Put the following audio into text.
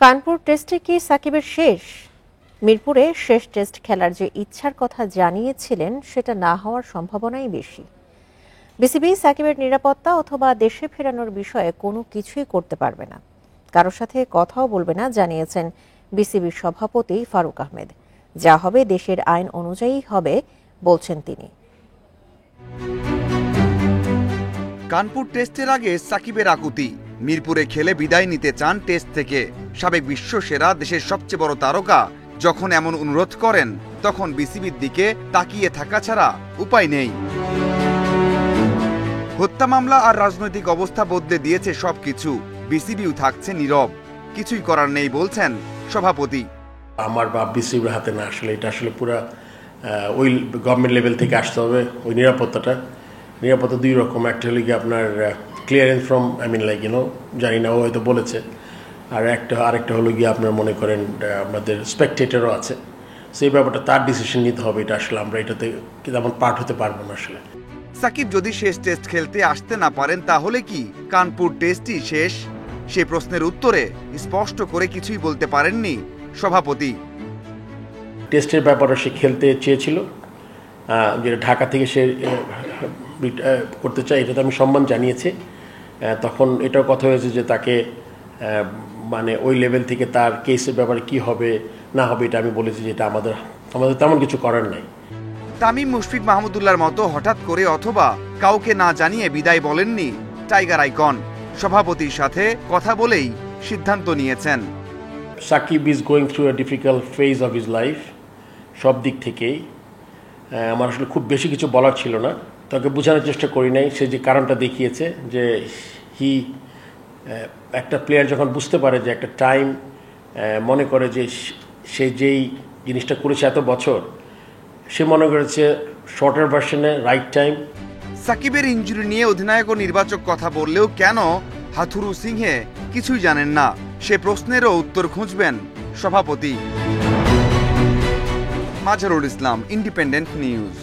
কানপুর টেস্টে কি সাকিবের শেষ? মিরপুরে শেষ টেস্ট খেলার যে ইচ্ছার কথা জানিয়েছিলেন সেটা না হওয়ার সম্ভাবনাই বেশি। বিসিবি সাকিবের নিরাপত্তা অথবা দেশে ফেরানোর বিষয়ে কোনো কিছুই করতে পারবে না, কারোর সাথে কথাও বলবে না জানিয়েছেন বিসিবির সভাপতি ফারুক আহমেদ। যা হবে দেশের আইন অনুযায়ী হবে বলছেন তিনি। কানপুর টেস্টের আগে সাকিবের আকুতি, মিরপুরে খেলে বিদায় নিতে চান টেস্ট থেকে। সাবেক বিশ্বসেরা দেশের সবচেয়ে বড় তারকা যখন এমন অনুরোধ করেন তখন বিসিবির দিকে তাকিয়ে থাকা ছাড়া উপায় নেই। হত্যা মামলা আর রাজনৈতিক অবস্থা বদলে দিয়েছে সবকিছু। বিসিবিও থাকছে নীরব, কিছুই করার নেই বলছেন সভাপতি। আমার বা বিসিবির হাতে না, আসলে এটা আসলে পুরো ওই গভর্নমেন্ট লেভেল থেকে আসতে হবে। ওই নিরাপত্তা দুই রকম, একটা হলো কি আপনার ক্লিয়ারেন্স ফ্রম জানি না, ও হয়তো বলেছে, আর আরেকটা হলো গিয়ে আপনার মনে করেন আমাদের স্পেকটেটরও আছে। সেই ব্যাপারটা তার ডিসিশন নিতে হবে। এটা আসলে আমরা এটাতে তেমন পার্ট হতে পারবো না। আসলে সাকিব যদি শেষ টেস্ট খেলতে আসতে না পারেন তাহলে কি কানপুর টেস্টই শেষ? সে প্রশ্নের উত্তরে স্পষ্ট করে কিছুই বলতে পারেননি সভাপতি। টেস্টের ব্যাপারে সে খেলতে চেয়েছিল, যেটা ঢাকা থেকে সে করতে চায়, এটা তো আমি সম্মান জানিয়েছি। তখন এটাও কথা হয়েছে যে তাকে মানে ওই লেভেল থেকে তার কেসের ব্যাপারে কি হবে না হবে এটা আমি বলেছি যে এটা আমাদের তেমন কিছু করার নাই। তামিম, মুশফিক মাহমুদুল্লাহর মতো হঠাৎ করে অথবা কাউকে না জানিয়ে বিদায় বলেননি টাইগার আইকন। সভাপতির সাথে কথা বলেই সিদ্ধান্ত নিয়েছেন। Shakib is going through a difficult phase of his life. সব দিক থেকেই আমার আসলে খুব বেশি কিছু বলার ছিল না। তাকে বোঝানোর চেষ্টা করি নাই। সে যে কারণটা দেখিয়েছে যে একটা প্লেয়ার যখন বুঝতে পারে যে একটা টাইম মনে করে যে সে যেই জিনিসটা করেছে এত বছর, সে মনে করেছে শর্টার ভার্সনে রাইট টাইম। সাকিবের ইনজুরি নিয়ে অধিনায়ক ও নির্বাচক কথা বললেও কেন হাথুরু সিংহে কিছুই জানেন না, সে প্রশ্নেরও উত্তর খুঁজবেন সভাপতি। Mazharul Islam, independent news.